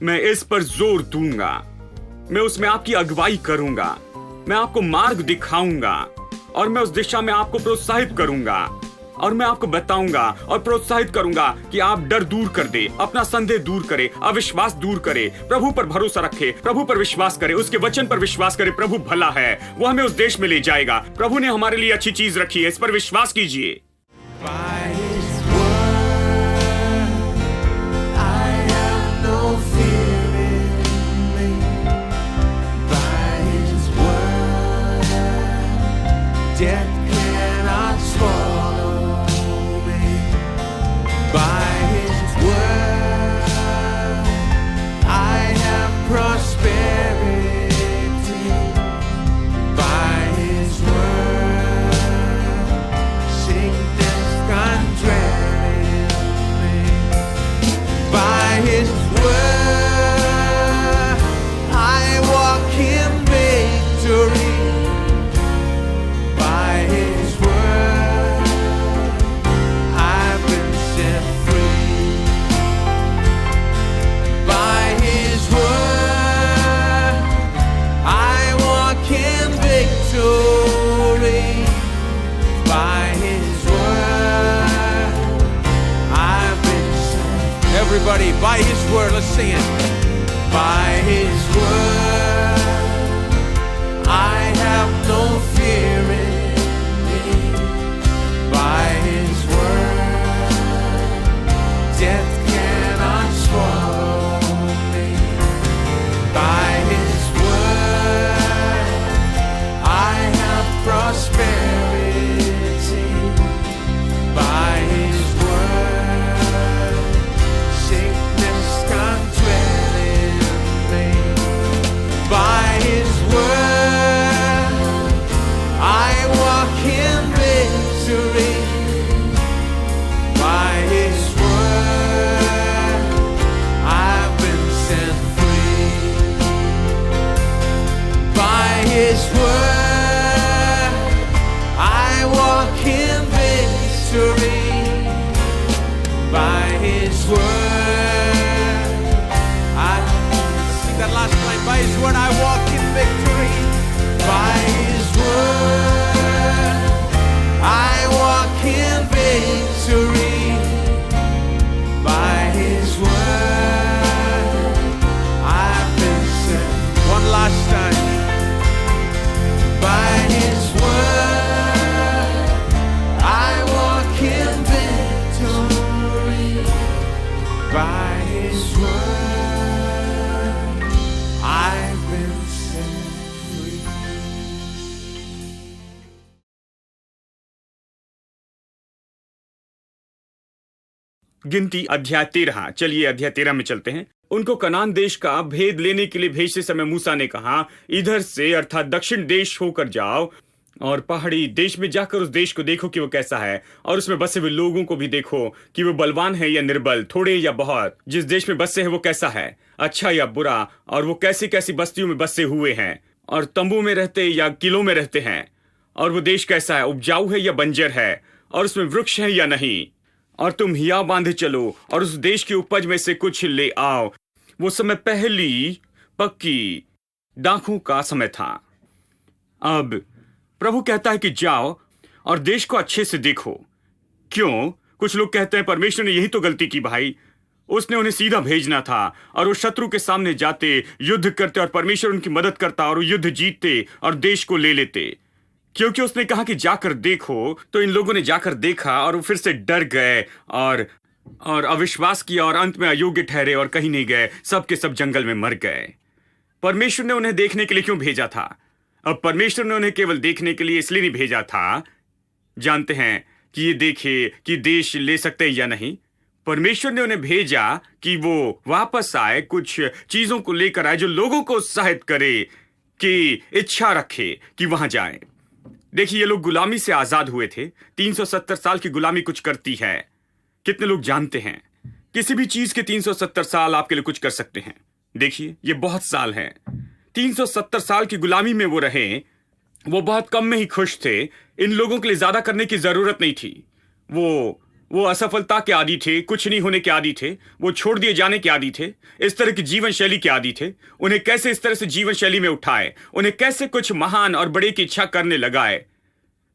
मैं इस पर जोर दूंगा, मैं उसमें आपकी अगुवाई करूंगा, मैं आपको मार्ग दिखाऊंगा और मैं उस दिशा में आपको प्रोत्साहित करूंगा और मैं आपको बताऊंगा और प्रोत्साहित करूंगा कि आप डर दूर कर दे, अपना संदेह दूर करे, अविश्वास दूर करे, प्रभु पर भरोसा रखे, प्रभु पर विश्वास करे, उसके वचन पर विश्वास करे। प्रभु भला है, वो हमें उस देश में ले जाएगा। प्रभु ने हमारे लिए अच्छी चीज रखी है, इस पर विश्वास कीजिए। Death cannot swallow me. By His word, I have prosperity. By His word, sickness can't dwell me. By His word, I walk in victory. Everybody, by His word, let's sing it. By His word, I have no fear in me. By His word, death cannot swallow me. By His word, I have prosperity. By His word, sickness can't dwell in me. By His word, I walk in victory. By His word, I've been set free. By His word, I walk in victory. By His word, I sing that last line. By His word, I walk in victory. By His word, I walk in victory. By His word, I've been set. One last time. By His word, I walk in victory. By His word, I've been set free. गिनती अध्याय 13। चलिए अध्याय 13 में चलते हैं। उनको कनान देश का भेद लेने के लिए भेजते समय मूसा ने कहा, इधर से अर्थात दक्षिण देश होकर जाओ और पहाड़ी देश में जाकर उस देश को देखो कि वो कैसा है, और उसमें बसे हुए लोगों को भी देखो कि वो बलवान है या निर्बल, थोड़े या बहुत। जिस देश में बसे हैं वो कैसा है, अच्छा या बुरा, और वो कैसी कैसी बस्तियों में बसे हुए हैं, और तंबू में रहते या किलों में रहते हैं, और वो देश कैसा है, उपजाऊ है या बंजर है, और उसमें वृक्ष है या नहीं। और तुम हिया बांधे चलो और उस देश की उपज में से कुछ ले आओ। वो समय पहली पक्की दाखों का समय था। अब प्रभु कहता है कि जाओ और देश को अच्छे से देखो। क्यों? कुछ लोग कहते हैं परमेश्वर ने यही तो गलती की भाई, उसने उन्हें सीधा भेजना था और वो शत्रु के सामने जाते, युद्ध करते, और परमेश्वर उनकी मदद करता और वो युद्ध जीतते और देश को ले लेते। क्योंकि उसने कहा कि जाकर देखो, तो इन लोगों ने जाकर देखा और वो फिर से डर गए और अविश्वास किया और अंत में अयोग्य ठहरे और कहीं नहीं गए, सब के सब जंगल में मर गए। परमेश्वर ने उन्हें देखने के लिए क्यों भेजा था? अब परमेश्वर ने उन्हें केवल देखने के लिए इसलिए नहीं भेजा था, जानते हैं, कि ये देखे कि देश ले सकते हैं या नहीं। परमेश्वर ने उन्हें भेजा कि वो वापस आए, कुछ चीजों को लेकर आए जो लोगों को उत्साहित करे, कि इच्छा रखे कि वहां जाएं। देखिए, ये लोग गुलामी से आजाद हुए थे। 370 साल की गुलामी कुछ करती है। कितने लोग जानते हैं किसी भी चीज के 370 साल आपके लिए कुछ कर सकते हैं? देखिए, ये बहुत साल हैं। 370 साल की गुलामी में वो रहे, वो बहुत कम में ही खुश थे। इन लोगों के लिए ज्यादा करने की जरूरत नहीं थी। वो वो असफलता के आदी थे, कुछ नहीं होने के आदी थे, वो छोड़ दिए जाने के आदी थे, इस तरह की जीवन शैली के आदी थे। उन्हें कैसे इस तरह से जीवन शैली में उठाए, उन्हें कैसे कुछ महान और बड़े की इच्छा करने लगाए।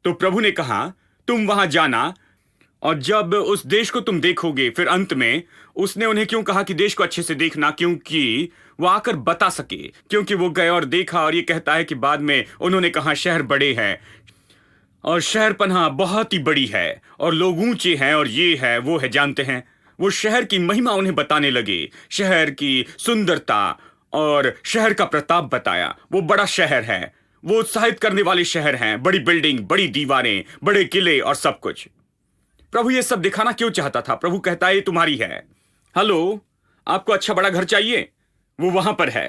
तो प्रभु ने कहा तुम वहां जाना, और जब उस देश को तुम देखोगे, फिर अंत में उसने उन्हें क्यों कहा कि देश को अच्छे से देखना, क्योंकि वो आकर बता सके, क्योंकि वो गए और देखा। और ये कहता है कि बाद में उन्होंने कहा शहर बड़े हैं और शहर पनाह बहुत ही बड़ी है और लोग ऊंचे हैं और ये है वो है, जानते हैं। वो शहर की महिमा उन्हें बताने लगे, शहर की सुंदरता और शहर का प्रताप बताया। वो बड़ा शहर है, वो उत्साहित करने वाले शहर हैं, बड़ी बिल्डिंग, बड़ी दीवारें, बड़े किले और सब कुछ। प्रभु ये सब दिखाना क्यों चाहता था? प्रभु कहता है ये तुम्हारी है। हेलो, आपको अच्छा बड़ा घर चाहिए? वो वहां पर है।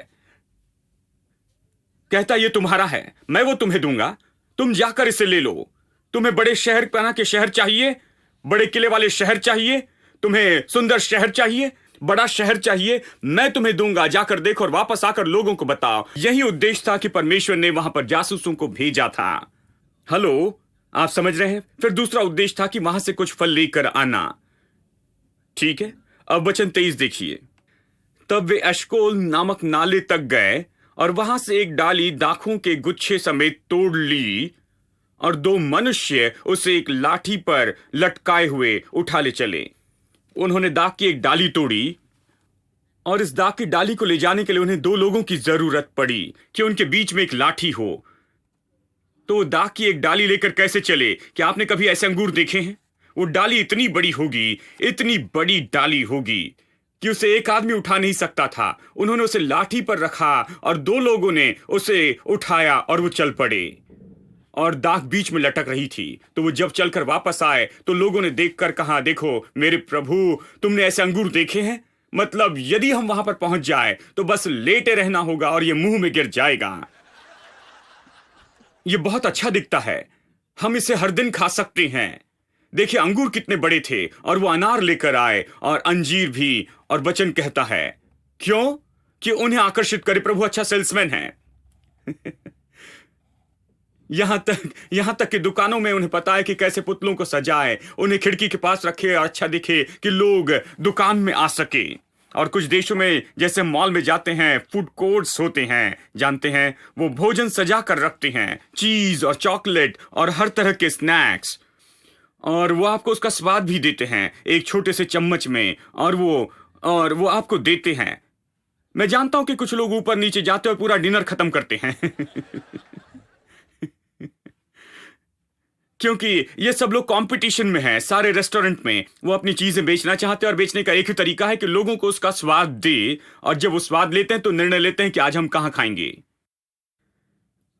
कहता ये तुम्हारा है, मैं वो तुम्हें दूंगा, तुम जाकर इसे ले लो। तुम्हें बड़े शहर पना के शहर चाहिए, बड़े किले वाले शहर चाहिए, तुम्हें सुंदर शहर चाहिए, बड़ा शहर चाहिए, मैं तुम्हें दूंगा। जाकर देखो और वापस आकर लोगों को बताओ। यही उद्देश्य था कि परमेश्वर ने वहां पर जासूसों को भेजा था। हेलो, आप समझ रहे हैं? फिर दूसरा उद्देश्य था कि वहां से कुछ फल लेकर आना। ठीक है, अब वचन 23 देखिए। तब वे एशकोल नामक नाले तक गए और वहां से एक डाली दाखों के गुच्छे समेत तोड़ ली, और 2 मनुष्य उसे एक लाठी पर लटकाए हुए उठा ले चले। उन्होंने दाख की एक डाली तोड़ी, और इस दाख की डाली को ले जाने के लिए उन्हें 2 लोगों की जरूरत पड़ी कि उनके बीच में एक लाठी हो। तो दाख की एक डाली लेकर कैसे चले? क्या आपने कभी ऐसे अंगूर देखे हैं? वो डाली इतनी बड़ी होगी, इतनी बड़ी डाली होगी कि उसे एक आदमी उठा नहीं सकता था। उन्होंने उसे लाठी पर रखा और 2 लोगों ने उसे उठाया और वो चल पड़े, और दाख बीच में लटक रही थी। तो वो जब चलकर वापस आए तो लोगों ने देखकर कहा, देखो मेरे प्रभु, तुमने ऐसे अंगूर देखे हैं? मतलब यदि हम वहां पर पहुंच जाए तो बस लेटे रहना होगा और ये मुंह में गिर जाएगा। ये बहुत अच्छा दिखता है, हम इसे हर दिन खा सकते हैं। देखिए अंगूर कितने बड़े थे, और वो अनार लेकर आए और अंजीर भी। और वचन कहता है क्यों? कि उन्हें आकर्षित करे। प्रभु अच्छा सेल्समैन है। यहां तक कि दुकानों में उन्हें पता है कि कैसे पुतलों को सजाए, उन्हें खिड़की के पास रखे और अच्छा दिखे कि लोग दुकान में आ सके। और कुछ देशों में जैसे मॉल में जाते हैं, फूड कोर्ट्स होते हैं, जानते हैं, वो भोजन सजा कर रखते हैं, चीज और चॉकलेट और हर तरह के स्नैक्स, और वो आपको उसका स्वाद भी देते हैं एक छोटे से चम्मच में, और वो आपको देते हैं। मैं जानता हूं कि कुछ लोग ऊपर नीचे जाते और पूरा डिनर खत्म करते हैं क्योंकि ये सब लोग कंपटीशन में हैं। सारे रेस्टोरेंट में वो अपनी चीजें बेचना चाहते हैं, और बेचने का एक ही तरीका है कि लोगों को उसका स्वाद दे, और जब वो स्वाद लेते हैं तो निर्णय लेते हैं कि आज हम कहां खाएंगे।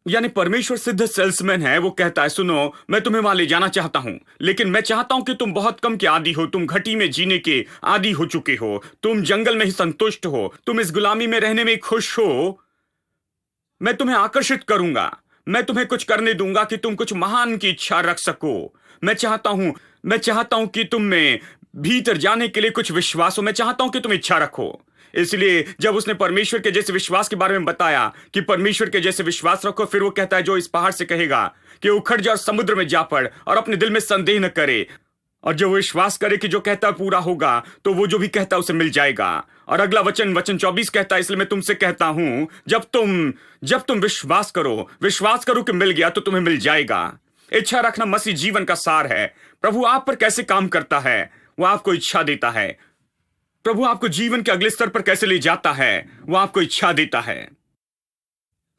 यानी परमेश्वर सिद्ध सेल्समैन है। वो कहता है सुनो, मैं तुम्हें वहां ले जाना चाहता हूं, लेकिन मैं चाहता हूं कि तुम बहुत कम के आदी हो, तुम घटी में जीने के आदी हो चुके हो, तुम जंगल में ही संतुष्ट हो, तुम इस गुलामी में रहने में खुश हो। मैं तुम्हें आकर्षित करूंगा, मैं तुम्हें कुछ करने दूंगा कि तुम कुछ महान की इच्छा रख सको। मैं चाहता हूं कि तुम में भीतर जाने के लिए कुछ विश्वास हो। मैं चाहता हूं कि तुम इच्छा रखो। इसलिए जब उसने परमेश्वर के जैसे विश्वास के बारे में बताया कि परमेश्वर के जैसे विश्वास रखो, फिर वो कहता है जो इस पहाड़ से कहेगा कि उखड़ जा और समुद्र में जा पड़, और अपने दिल में संदेह न करे, और जो विश्वास करे कि जो कहता पूरा होगा, तो वो जो भी कहता उसे मिल जाएगा। और अगला वचन 24 कहता है, इसलिए मैं तुमसे कहता हूं, जब तुम विश्वास करो कि मिल गया तो तुम्हें मिल जाएगा। इच्छा रखना मसीह जीवन का सार है। प्रभु आप पर कैसे काम करता है? वो आपको इच्छा देता है। प्रभु आपको जीवन के अगले स्तर पर कैसे ले जाता है? वो आपको इच्छा देता है।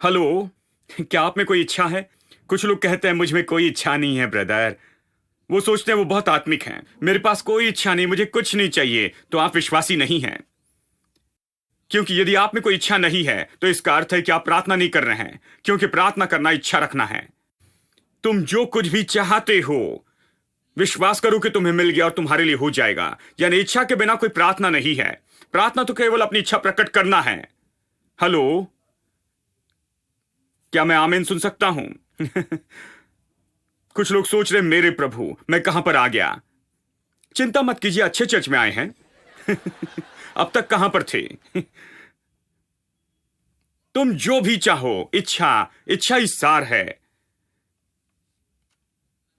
हेलो, क्या आप में कोई इच्छा है? कुछ लोग कहते हैं मुझ में कोई इच्छा नहीं है ब्रदर। वो सोचते हैं वो बहुत आत्मिक हैं। मेरे पास कोई इच्छा नहीं, मुझे कुछ नहीं चाहिए। तो आप विश्वासी नहीं हैं, क्योंकि यदि आप में कोई इच्छा नहीं है तो इसका अर्थ है कि आप प्रार्थना नहीं कर रहे हैं, क्योंकि प्रार्थना करना इच्छा रखना है। तुम जो कुछ भी चाहते हो विश्वास करो कि तुम्हें मिल गया और तुम्हारे लिए हो जाएगा। यानी इच्छा के बिना कोई प्रार्थना नहीं है। प्रार्थना तो केवल अपनी इच्छा प्रकट करना है। हेलो, क्या मैं आमीन सुन सकता हूं? कुछ लोग सोच रहे मेरे प्रभु मैं कहां पर आ गया। चिंता मत कीजिए, अच्छे चर्च में आए हैं अब तक कहां पर थे? तुम जो भी चाहो, इच्छा ही सार है।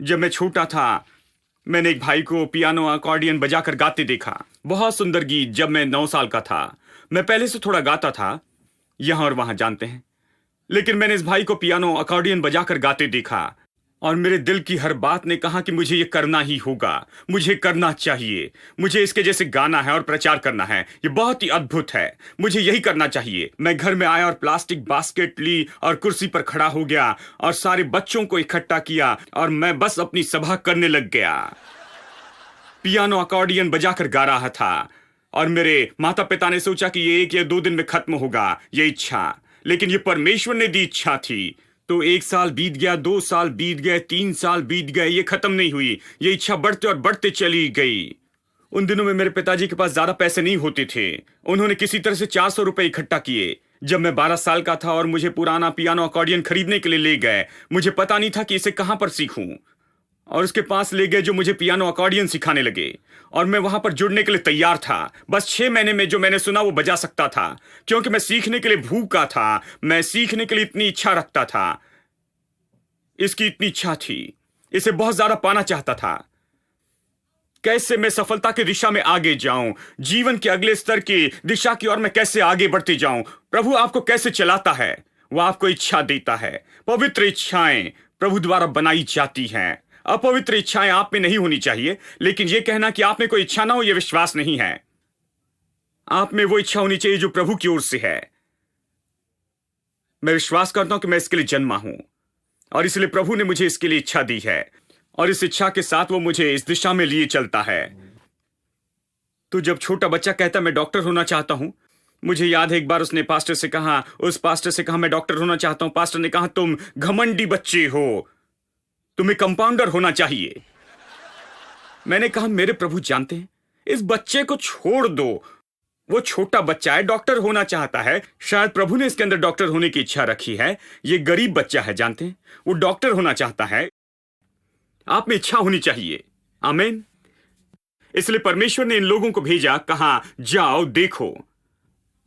जब मैं छोटा था मैंने एक भाई को पियानो अकॉर्डियन बजाकर गाते देखा, बहुत सुंदर गीत, जब मैं 9 साल का था। मैं पहले से थोड़ा गाता था, यहां और वहां जानते हैं, लेकिन मैंने इस भाई को पियानो अकॉर्डियन बजाकर गाते देखा और मेरे दिल की हर बात ने कहा कि मुझे ये करना ही होगा, मुझे करना चाहिए, मुझे इसके जैसे गाना है और प्रचार करना है। ये बहुत ही अद्भुत है, मुझे यही करना चाहिए। मैं घर में आया और प्लास्टिक बास्केट ली और कुर्सी पर खड़ा हो गया और सारे बच्चों को इकट्ठा किया और मैं बस अपनी सभा करने लग गया। पियानो अकॉर्डियन बजाकर गा रहा था और मेरे माता पिता ने सोचा कि ये 1 या 2 दिन में खत्म होगा ये इच्छा, लेकिन ये परमेश्वर ने दी इच्छा थी। तो 1 साल बीत गया, 2 साल बीत गए, 3 साल बीत गए, ये खत्म नहीं हुई। ये इच्छा बढ़ते और बढ़ते चली गई। उन दिनों में मेरे पिताजी के पास ज्यादा पैसे नहीं होते थे। उन्होंने किसी तरह से 400 रुपए इकट्ठा किए। जब मैं 12 साल का था और मुझे पुराना पियानो अकॉर्डियन खरीदने के लिए ले गए, मुझे पता नहीं था कि इसे कहां पर सीखूं, और उसके पास ले गए जो मुझे पियानो अकॉर्डियन सिखाने लगे और मैं वहां पर जुड़ने के लिए तैयार था। बस 6 महीने में जो मैंने सुना वो बजा सकता था, क्योंकि मैं सीखने के लिए भूखा था। मैं सीखने के लिए इतनी इच्छा रखता था, इसकी इतनी इच्छा थी, इसे बहुत ज्यादा पाना चाहता था। कैसे मैं सफलता की दिशा में आगे जाऊं, जीवन के अगले स्तर की दिशा की ओर मैं कैसे आगे बढ़ते जाऊं। प्रभु आपको कैसे चलाता है, वह आपको इच्छा देता है। पवित्र इच्छाएं प्रभु द्वारा बनाई जाती हैं। अपवित्र इच्छाएं आप में नहीं होनी चाहिए, लेकिन यह कहना कि आप में कोई इच्छा ना हो यह विश्वास नहीं है। आप में वो इच्छा होनी चाहिए जो प्रभु की ओर से है। मैं विश्वास करता हूं कि मैं इसके लिए जन्मा हूं और इसलिए प्रभु ने मुझे इसके लिए इच्छा दी है और इस इच्छा के साथ वो मुझे इस दिशा में लिए चलता है। तो जब छोटा बच्चा कहता मैं डॉक्टर होना चाहता हूं, मुझे याद है एक बार उसने पास्टर से कहा, उस पास्टर से कहा मैं डॉक्टर होना चाहता हूं। पास्टर ने कहा तुम घमंडी बच्चे हो, तुम्हें कंपाउंडर होना चाहिए। मैंने कहा मेरे प्रभु जानते हैं, इस बच्चे को छोड़ दो, वो छोटा बच्चा है, डॉक्टर होना चाहता है। शायद प्रभु ने इसके अंदर डॉक्टर होने की इच्छा रखी है। ये गरीब बच्चा है, जानते हैं, वो डॉक्टर होना चाहता है। आप में इच्छा होनी चाहिए। आमीन। इसलिए परमेश्वर ने इन लोगों को भेजा, कहा जाओ देखो,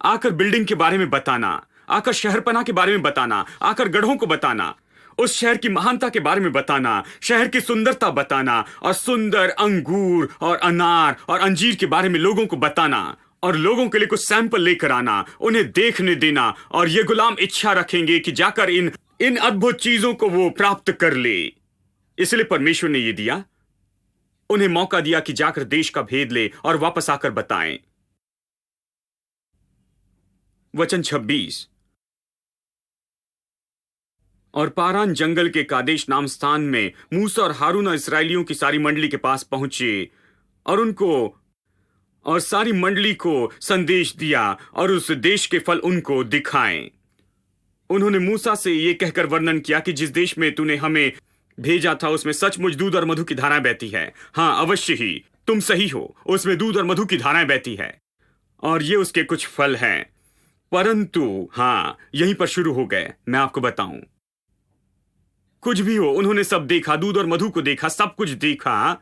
आकर बिल्डिंग के बारे में बताना, आकर शहरपनाह के बारे में बताना, आकर गढ़ों को बताना, उस शहर की महानता के बारे में बताना, शहर की सुंदरता बताना और सुंदर अंगूर और अनार और अंजीर के बारे में लोगों को बताना और लोगों के लिए कुछ सैंपल लेकर आना, उन्हें देखने देना। और ये गुलाम इच्छा रखेंगे कि जाकर इन अद्भुत चीजों को वो प्राप्त कर ले। इसलिए परमेश्वर ने ये दिया, उन्हें मौका दिया कि जाकर देश का भेद ले और वापस आकर बताएं। वचन 26। और पारान जंगल के कादेश नाम स्थान में मूसा और हारून इस्राएलियों की सारी मंडली के पास पहुंचे और उनको और सारी मंडली को संदेश दिया और उस देश के फल उनको दिखाएं। उन्होंने मूसा से यह कहकर वर्णन किया कि जिस देश में तूने हमें भेजा था उसमें सचमुच दूध और मधु की धाराएं बहती है। हाँ, अवश्य ही तुम सही हो, उसमें दूध और मधु की धाराएं बहती है और ये उसके कुछ फल हैं। परंतु हाँ, यहीं पर शुरू हो गए। मैं आपको बताऊं, कुछ भी हो, उन्होंने सब देखा, दूध और मधु को देखा, सब कुछ देखा,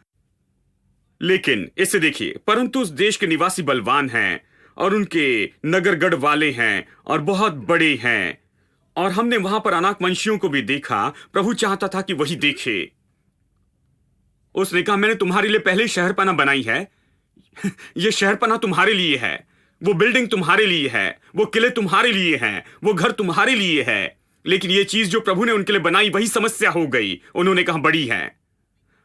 लेकिन इसे देखिए, परंतु उस देश के निवासी बलवान हैं और उनके नगरगढ़ वाले हैं और बहुत बड़े हैं और हमने वहां पर अनाक वंशियों को भी देखा। प्रभु चाहता था कि वही देखे। उसने कहा मैंने तुम्हारे लिए पहले शहरपना बनाई है। यह शहरपना तुम्हारे लिए है, वो बिल्डिंग तुम्हारे लिए है, वो किले तुम्हारे लिए हैं, वो घर तुम्हारे लिए है। लेकिन ये चीज जो प्रभु ने उनके लिए बनाई वही समस्या हो गई। उन्होंने कहा बड़ी है,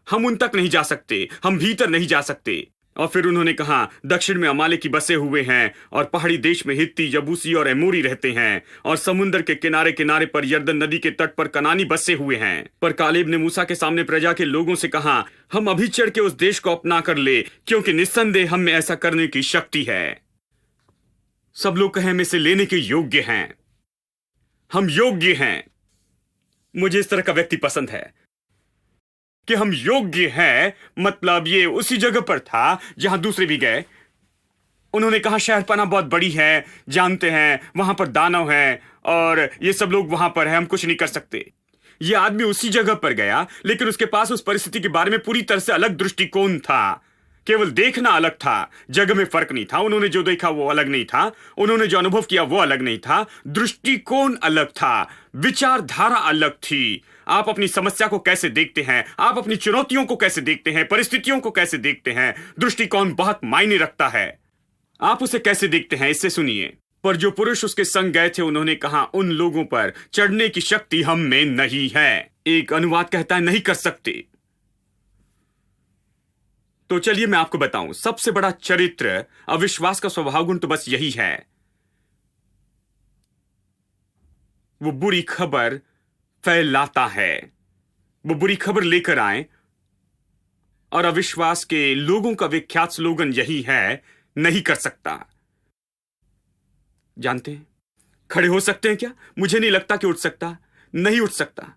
हम उन तक नहीं जा सकते, हम भीतर नहीं जा सकते। और फिर उन्होंने कहा दक्षिण में अमालेकी बसे हुए हैं और पहाड़ी देश में हित्ती, यबूसी और एमोरी रहते हैं और समुद्र के किनारे किनारे पर यरदन नदी के तट पर कनानी बसे हुए हैं। पर कालेब ने मूसा के सामने प्रजा के लोगों से कहा हम अभी चढ़ के उस देश को अपना कर ले, क्योंकि निस्संदेह हम में ऐसा करने की शक्ति है। सब लोग कहें हम इसे लेने के योग्य हैं, हम योग्य हैं। मुझे इस तरह का व्यक्ति पसंद है कि हम योग्य हैं। मतलब ये उसी जगह पर था जहां दूसरे भी गए। उन्होंने कहा शहरपना बहुत बड़ी है, जानते हैं, वहां पर दानव है और ये सब लोग वहां पर है, हम कुछ नहीं कर सकते। ये आदमी उसी जगह पर गया, लेकिन उसके पास उस परिस्थिति के बारे में पूरी तरह से अलग दृष्टिकोण था। केवल देखना अलग था, जगह में फर्क नहीं था। उन्होंने जो देखा वो अलग नहीं था, उन्होंने जो अनुभव किया वो अलग नहीं था, दृष्टिकोण अलग था, विचारधारा अलग थी। आप अपनी समस्या को कैसे देखते हैं, आप अपनी चुनौतियों को कैसे देखते हैं, परिस्थितियों को कैसे देखते हैं। दृष्टिकोण बहुत मायने रखता है। आप उसे कैसे देखते हैं, इससे सुनिए। पर जो पुरुष उसके संग गए थे उन्होंने कहा, उन लोगों पर चढ़ने की शक्ति हम में नहीं है। एक अनुवाद कहता है नहीं कर सकते। तो चलिए मैं आपको बताऊं, सबसे बड़ा चरित्र अविश्वास का स्वभाव गुण तो बस यही है, वो बुरी खबर फैलाता है। वो बुरी खबर लेकर आए, और अविश्वास के लोगों का विख्यात स्लोगन यही है, नहीं कर सकता। जानते हैं, खड़े हो सकते हैं क्या? मुझे नहीं लगता कि उठ सकता। नहीं उठ सकता।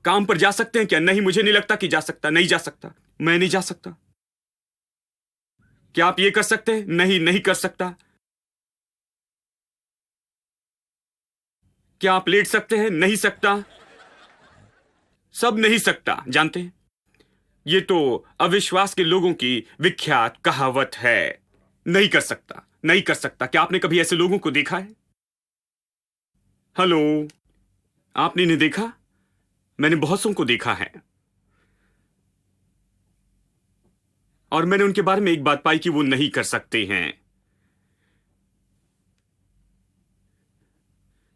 काम पर जा सकते हैं क्या? नहीं, मुझे नहीं लगता कि जा सकता। नहीं जा सकता। मैं नहीं जा सकता। क्या आप ये कर सकते हैं? नहीं, नहीं कर सकता। क्या आप लेट सकते हैं? नहीं सकता। सब नहीं सकता। जानते हैं, ये तो अविश्वास के लोगों की विख्यात कहावत है, नहीं कर सकता, नहीं कर सकता। क्या आपने कभी ऐसे लोगों को देखा है? हेलो, आपने नहीं देखा? मैंने बहुत सौ को देखा है, और मैंने उनके बारे में एक बात पाई कि वो नहीं कर सकते हैं।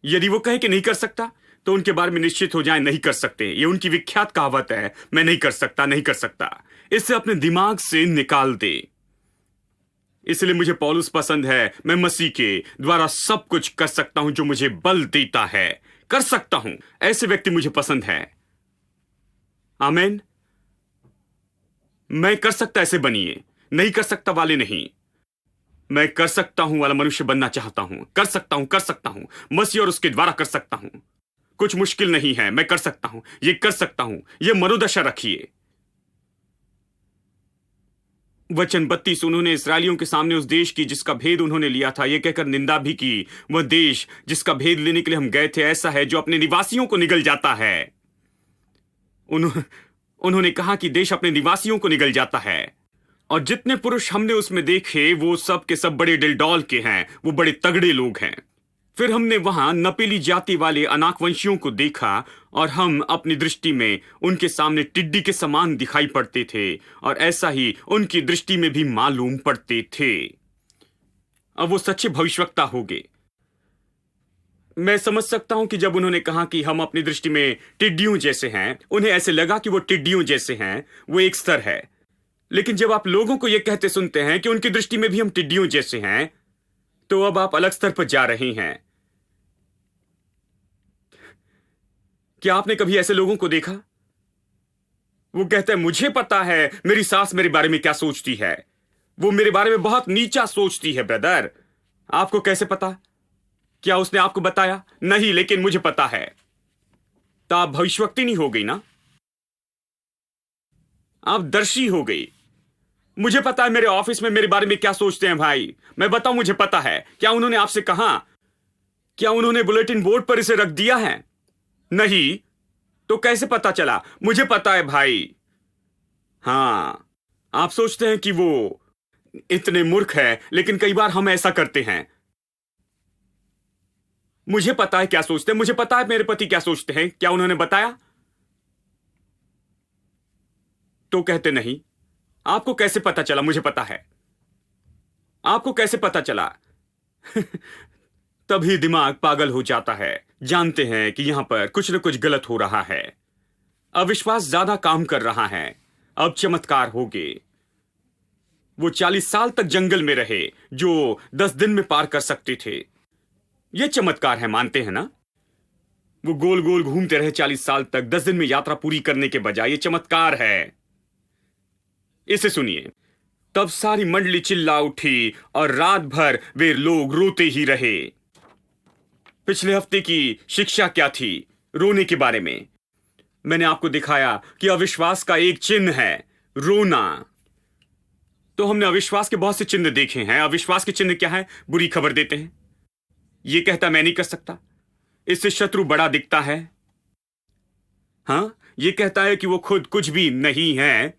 यदि वो कहे कि नहीं कर सकता, तो उनके बारे में निश्चित हो जाए नहीं कर सकते। ये उनकी विख्यात कहावत है, मैं नहीं कर सकता, नहीं कर सकता। इसे अपने दिमाग से निकाल दे। इसलिए मुझे पौलुस पसंद है। मैं मसीह के द्वारा सब कुछ कर सकता हूं जो मुझे बल देता है। कर सकता हूं, ऐसे व्यक्ति मुझे पसंद है। आमीन। मैं कर सकता ऐसे बनिए, नहीं कर सकता वाले नहीं। मैं कर सकता हूं वाला मनुष्य बनना चाहता हूं। कर सकता हूं, कर सकता हूं, मसीह और उसके द्वारा कर सकता हूं। कुछ मुश्किल नहीं है, मैं कर सकता हूं, ये कर सकता हूं। ये मनोदशा रखिए। वचन 32, उन्होंने इस्राएलियों के सामने उस देश की जिसका भेद उन्होंने लिया था यह कहकर निंदा भी की, वह देश जिसका भेद लेने के लिए हम गए थे ऐसा है जो अपने निवासियों को निगल जाता है। उन्होंने कहा कि देश अपने निवासियों को निगल जाता है, और जितने पुरुष हमने उसमें देखे वो सब के सब बड़े डिलडौल के हैं, वो बड़े तगड़े लोग हैं। फिर हमने वहां नपीली जाति वाले अनाकवंशियों को देखा, और हम अपनी दृष्टि में उनके सामने टिड्डी के समान दिखाई पड़ते थे, और ऐसा ही उनकी दृष्टि में भी मालूम पड़ते थे। अब वो सच्चे भविष्यवक्ता हो गए। मैं समझ सकता हूं कि जब उन्होंने कहा कि हम अपनी दृष्टि में टिड्डियों जैसे हैं, उन्हें ऐसे लगा कि वो टिड्डियों जैसे हैं। वो एक स्तर है। लेकिन जब आप लोगों को यह कहते सुनते हैं कि उनकी दृष्टि में भी हम टिड्डियों जैसे हैं, तो अब आप अलग स्तर पर जा रहे हैं। क्या आपने कभी ऐसे लोगों को देखा? वो कहते हैं मुझे पता है मेरी सास मेरे बारे में क्या सोचती है। वो मेरे बारे में बहुत नीचा सोचती है। ब्रदर, आपको कैसे पता? क्या उसने आपको बताया? नहीं, लेकिन मुझे पता है। तो आप भविष्यवक्ता नहीं हो गई ना, आप दर्शी हो गई। मुझे पता है मेरे ऑफिस में मेरे बारे में क्या सोचते हैं भाई। मैं बताऊं, मुझे पता है। क्या उन्होंने आपसे कहा? क्या उन्होंने बुलेटिन बोर्ड पर इसे रख दिया है? नहीं। तो कैसे पता चला? मुझे पता है भाई। हां, आप सोचते हैं कि वो इतने मूर्ख है, लेकिन कई बार हम ऐसा करते हैं। मुझे पता है क्या सोचते हैं, मुझे पता है मेरे पति क्या सोचते हैं। क्या उन्होंने बताया? तो कहते नहीं। आपको कैसे पता चला? मुझे पता है। आपको कैसे पता चला? तभी दिमाग पागल हो जाता है। जानते हैं कि यहां पर कुछ न कुछ गलत हो रहा है। अविश्वास ज्यादा काम कर रहा है। अब चमत्कार होंगे। वो 40 साल तक जंगल में रहे जो 10 दिन में पार कर सकते थे। यह चमत्कार है, मानते हैं ना? वो गोल गोल घूमते रहे 40 साल तक 10 दिन में यात्रा पूरी करने के बजाय। यह चमत्कार है। इसे सुनिए। तब सारी मंडली चिल्ला उठी और रात भर वे लोग रोते ही रहे। पिछले हफ्ते की शिक्षा क्या थी? रोने के बारे में। मैंने आपको दिखाया कि अविश्वास का एक चिन्ह है रोना। तो हमने अविश्वास के बहुत से चिन्ह देखे हैं। अविश्वास के चिन्ह क्या है? बुरी खबर देते हैं। यह कहता मैं नहीं कर सकता, इससे शत्रु बड़ा दिखता है। हां, यह कहता है कि वो खुद कुछ भी नहीं है,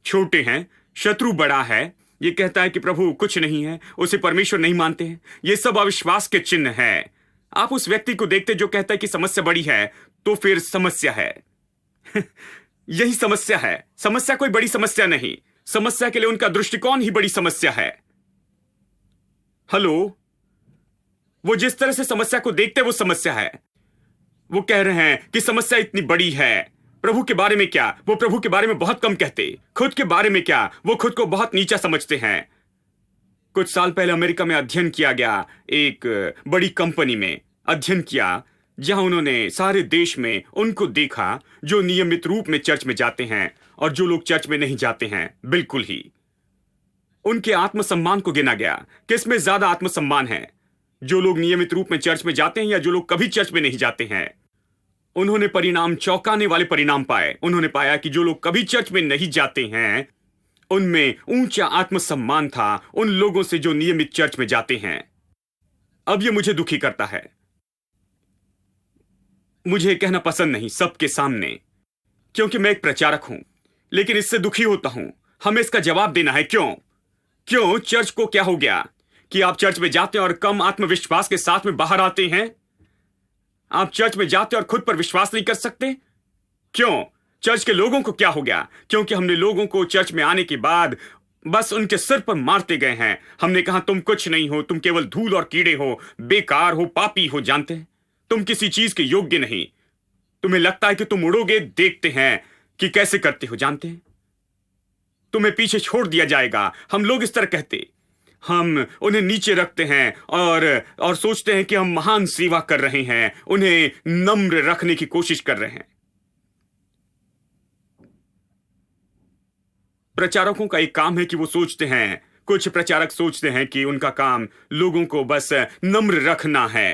छोटे हैं, शत्रु बड़ा है। यह कहता है कि प्रभु कुछ नहीं है, उसे परमेश्वर नहीं मानते हैं। यह सब अविश्वास के चिन्ह है। आप उस व्यक्ति को देखते जो कहता है कि समस्या बड़ी है, तो फिर समस्या है। यही समस्या है। समस्या कोई बड़ी समस्या नहीं, समस्या के लिए उनका दृष्टिकोण ही बड़ी समस्या है। हेलो, वो जिस तरह से समस्या को देखते वो समस्या है। वो कह रहे हैं कि समस्या इतनी बड़ी है, प्रभु के बारे में क्या, वो प्रभु के बारे में बहुत कम कहते, खुद के बारे में क्या, वो खुद को बहुत नीचा समझते हैं। कुछ साल पहले अमेरिका में अध्ययन किया गया, एक बड़ी कंपनी में अध्ययन किया, जहां उन्होंने सारे देश में उनको देखा जो नियमित रूप में चर्च में जाते हैं और जो लोग चर्च में नहीं जाते हैं। बिल्कुल ही उनके आत्मसम्मान को गिना गया, किसमें ज्यादा आत्मसम्मान है, जो लोग नियमित रूप में चर्च में जाते हैं या जो लोग कभी चर्च में नहीं जाते हैं। उन्होंने परिणाम, चौंकाने वाले परिणाम पाए। उन्होंने पाया कि जो लोग कभी चर्च में नहीं जाते हैं उनमें ऊंचा आत्मसम्मान था उन लोगों से जो नियमित चर्च में जाते हैं। अब यह मुझे दुखी करता है, मुझे कहना पसंद नहीं सबके सामने, क्योंकि मैं एक प्रचारक हूं, लेकिन इससे दुखी होता हूं। हमें इसका जवाब देना है। क्यों चर्च को क्या हो गया कि आप चर्च में जाते हैं और कम आत्मविश्वास के साथ में बाहर आते हैं? आप चर्च में जाते और खुद पर विश्वास नहीं कर सकते? क्यों चर्च के लोगों को क्या हो गया? क्योंकि हमने लोगों को चर्च में आने के बाद बस उनके सिर पर मारते गए हैं। हमने कहा तुम कुछ नहीं हो, तुम केवल धूल और कीड़े हो, बेकार हो, पापी हो, जानते हैं तुम किसी चीज के योग्य नहीं, तुम्हें लगता है कि तुम उड़ोगे, देखते हैं कि कैसे करते हो, जानते हैं तुम्हें पीछे छोड़ दिया जाएगा। हम लोग इस तरह कहते, हम उन्हें नीचे रखते हैं और सोचते हैं कि हम महान सेवा कर रहे हैं, उन्हें नम्र रखने की कोशिश कर रहे हैं। प्रचारकों का एक काम है कि वो सोचते हैं, कुछ प्रचारक सोचते हैं कि उनका काम लोगों को बस नम्र रखना है।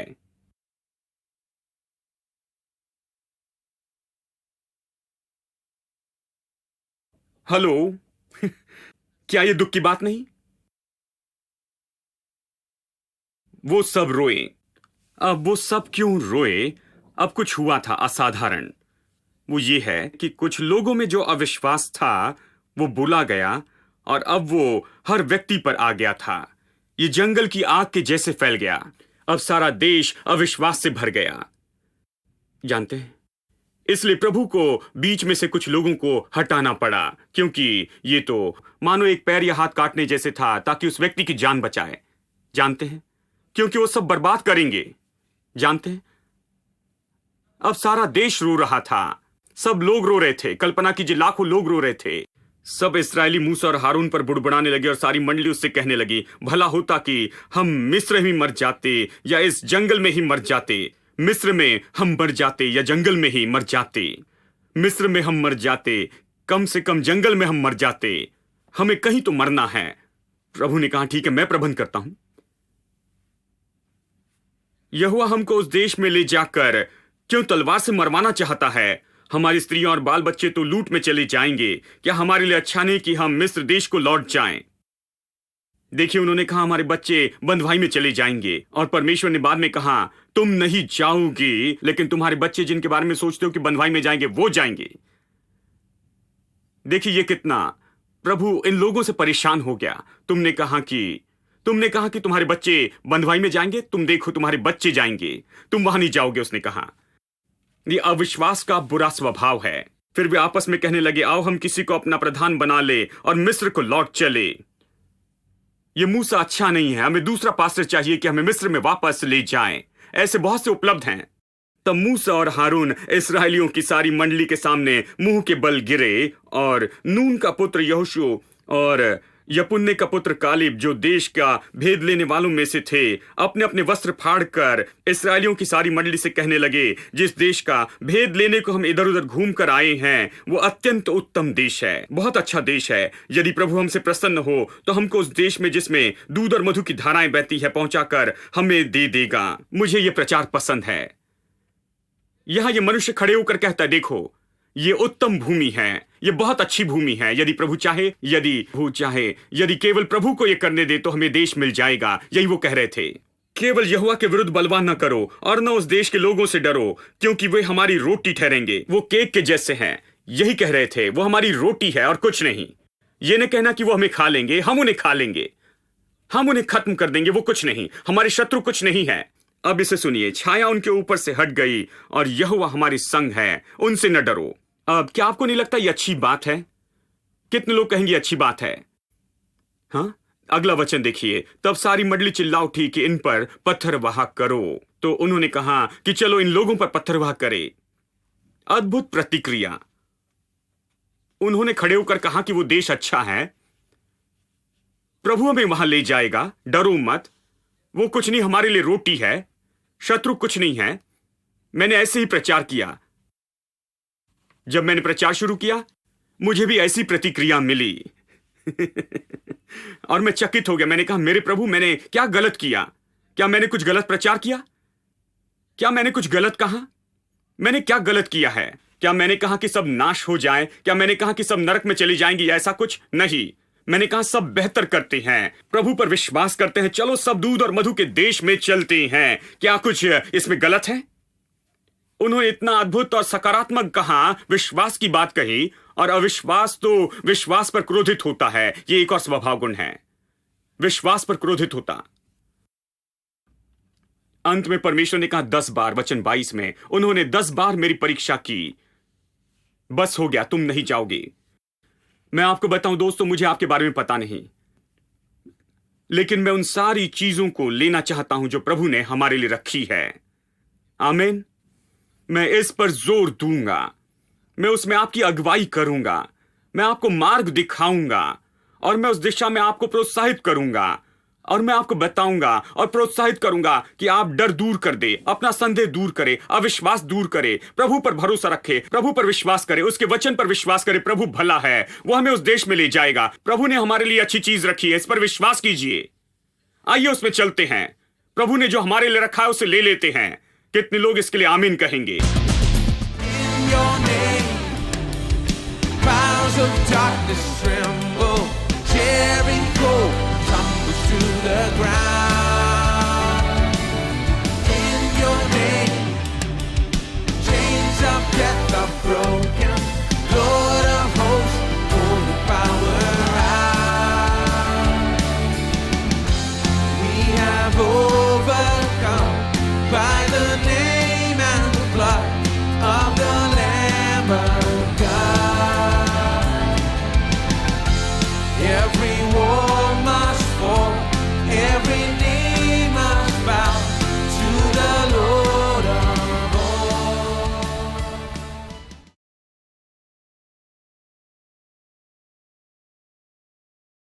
हेलो, क्या यह दुख की बात नहीं? वो सब रोए। अब वो सब क्यों रोए? अब कुछ हुआ था असाधारण। वो ये है कि कुछ लोगों में जो अविश्वास था वो बुला गया और अब वो हर व्यक्ति पर आ गया था। ये जंगल की आग के जैसे फैल गया। अब सारा देश अविश्वास से भर गया, जानते हैं। इसलिए प्रभु को बीच में से कुछ लोगों को हटाना पड़ा, क्योंकि ये तो मानो एक पैर या हाथ काटने जैसे था ताकि उस व्यक्ति की जान बचाए, जानते हैं, क्योंकि वो सब बर्बाद करेंगे, जानते हैं। अब सारा देश रो रहा था, सब लोग रो रहे थे। कल्पना कीजिए, लाखों लोग रो रहे थे। सब इस्राएली मूसा और हारून पर बुड़बुड़ाने लगे और सारी मंडली उससे कहने लगी, भला होता कि हम मिस्र में मर जाते या इस जंगल में ही मर जाते। मिस्र में हम मर जाते या जंगल में ही मर जाते। मिस्र में हम मर जाते, कम से कम जंगल में हम मर जाते, हमें कहीं तो मरना है। प्रभु ने कहा, ठीक है, मैं प्रबंध करता हूं। यहोवा हमको उस देश में ले जाकर क्यों तलवार से मरवाना चाहता है? हमारी स्त्रियां और बाल बच्चे तो लूट में चले जाएंगे। क्या हमारे लिए अच्छा नहीं कि हम मिस्र देश को लौट जाएं? देखिए, उन्होंने कहा हमारे बच्चे बंधुआई में चले जाएंगे, और परमेश्वर ने बाद में कहा तुम नहीं जाओगी, लेकिन तुम्हारे बच्चे जिनके बारे में सोचते हो कि बंधुआई में जाएंगे वो जाएंगे। देखिए ये कितना प्रभु इन लोगों से परेशान हो गया। तुमने कहा कि तुम्हारे बच्चे बंधुआई में जाएंगे, तुम देखो तुम्हारे बच्चे जाएंगे, तुम वहां नहीं जाओगे। उसने कहा ये अविश्वास का बुरा स्वभाव है। फिर वे आपस में कहने लगे, आओ हम किसी को अपना प्रधान बना ले और मिस्र को लौट चले। ये मूसा अच्छा नहीं है, हमें दूसरा पास्टर चाहिए कि हमें मिस्र में वापस ले जाएं। ऐसे बहुत से उपलब्ध हैं। तब मूसा और हारून इस्राएलियों की सारी मंडली के सामने मुंह के बल गिरे, और नून का पुत्र यहोशू और यपुन्ने का पुत्र कालिब, जो देश का भेद लेने वालों में से थे, अपने अपने वस्त्र फाड़कर इस्राएलियों की सारी मंडली से कहने लगे, जिस देश का भेद लेने को हम इधर उधर घूम कर आए हैं वो अत्यंत उत्तम देश है, बहुत अच्छा देश है। यदि प्रभु हमसे प्रसन्न हो तो हमको उस देश में जिसमें दूध और मधु की धाराएं बहती है पहुंचाकर हमें दे देगा। मुझे ये प्रचार पसंद है। यहां ये मनुष्य खड़े होकर कहता है, देखो ये उत्तम भूमि है, ये बहुत अच्छी भूमि है। यदि प्रभु चाहे, यदि केवल प्रभु को ये करने दे तो हमें देश मिल जाएगा। यही वो कह रहे थे। केवल यहोवा के विरुद्ध बलवा न करो और न उस देश के लोगों से डरो, क्योंकि वे हमारी रोटी ठहरेंगे। वो केक के जैसे हैं, यही कह रहे थे। वो हमारी रोटी है और कुछ नहीं। ये न कहना कि वो हमें खा लेंगे, हम उन्हें खा लेंगे, हम उन्हें खत्म कर देंगे। वो कुछ नहीं, हमारे शत्रु कुछ नहीं है। अब इसे सुनिए, छाया उनके ऊपर से हट गई और यहोवा हमारी संग है, उनसे न डरो। अब क्या आपको नहीं लगता ये अच्छी बात है? कितने लोग कहेंगे अच्छी बात है? हाँ, अगला वचन देखिए। तब सारी मंडली चिल्ला उठी कि इन पर पत्थरवाह करो। तो उन्होंने कहा कि चलो इन लोगों पर पत्थरवाह करे। अद्भुत प्रतिक्रिया। उन्होंने खड़े होकर कहा कि वो देश अच्छा है, प्रभु हमें वहां ले जाएगा, डरो मत, वो कुछ नहीं, हमारे लिए रोटी है, शत्रु कुछ नहीं है। मैंने ऐसे ही प्रचार किया। जब मैंने प्रचार शुरू किया, मुझे भी ऐसी प्रतिक्रिया मिली। और मैं चकित हो गया। मैंने कहा, मेरे प्रभु, मैंने क्या गलत किया? क्या मैंने कुछ गलत प्रचार किया? क्या मैंने कुछ गलत कहा? मैंने क्या गलत किया है? क्या मैंने कहा कि सब नाश हो जाएं? क्या मैंने कहा कि सब नरक में चली जाएंगी? ऐसा कुछ नहीं। मैंने कहा सब बेहतर करते हैं, प्रभु पर विश्वास करते हैं, चलो सब दूध और मधु के देश में चलते हैं। क्या कुछ इसमें गलत है? उन्होंने इतना अद्भुत और सकारात्मक कहा, विश्वास की बात कही, और अविश्वास तो विश्वास पर क्रोधित होता है। ये एक और स्वभाव गुण है, विश्वास पर क्रोधित होता। अंत में परमेश्वर ने कहा 10 बार, वचन 22 में, उन्होंने 10 बार मेरी परीक्षा की। बस हो गया, तुम नहीं जाओगे। मैं आपको बताऊं दोस्तों, मुझे आपके बारे में पता नहीं, लेकिन मैं उन सारी चीजों को लेना चाहता हूं जो प्रभु ने हमारे लिए रखी है। आमीन। मैं इस पर जोर दूंगा, मैं उसमें आपकी अगुवाई करूंगा, मैं आपको मार्ग दिखाऊंगा, और मैं उस दिशा में आपको प्रोत्साहित करूंगा, और मैं आपको बताऊंगा और प्रोत्साहित करूंगा कि आप डर दूर कर दे, अपना संदेह दूर करे, अविश्वास दूर करे, प्रभु पर भरोसा रखे, प्रभु पर विश्वास करे, उसके वचन पर विश्वास करे। प्रभु भला है, वो हमें उस देश में ले जाएगा। प्रभु ने हमारे लिए अच्छी चीज रखी है, इस पर विश्वास कीजिए। आइए उसमें चलते हैं। प्रभु ने जो हमारे लिए रखा है उसे ले लेते हैं। कितने लोग इसके लिए आमीन कहेंगे? To the ground. In your name, chains of death are broken. Lord of hosts, pour the power out. We have overcome by the name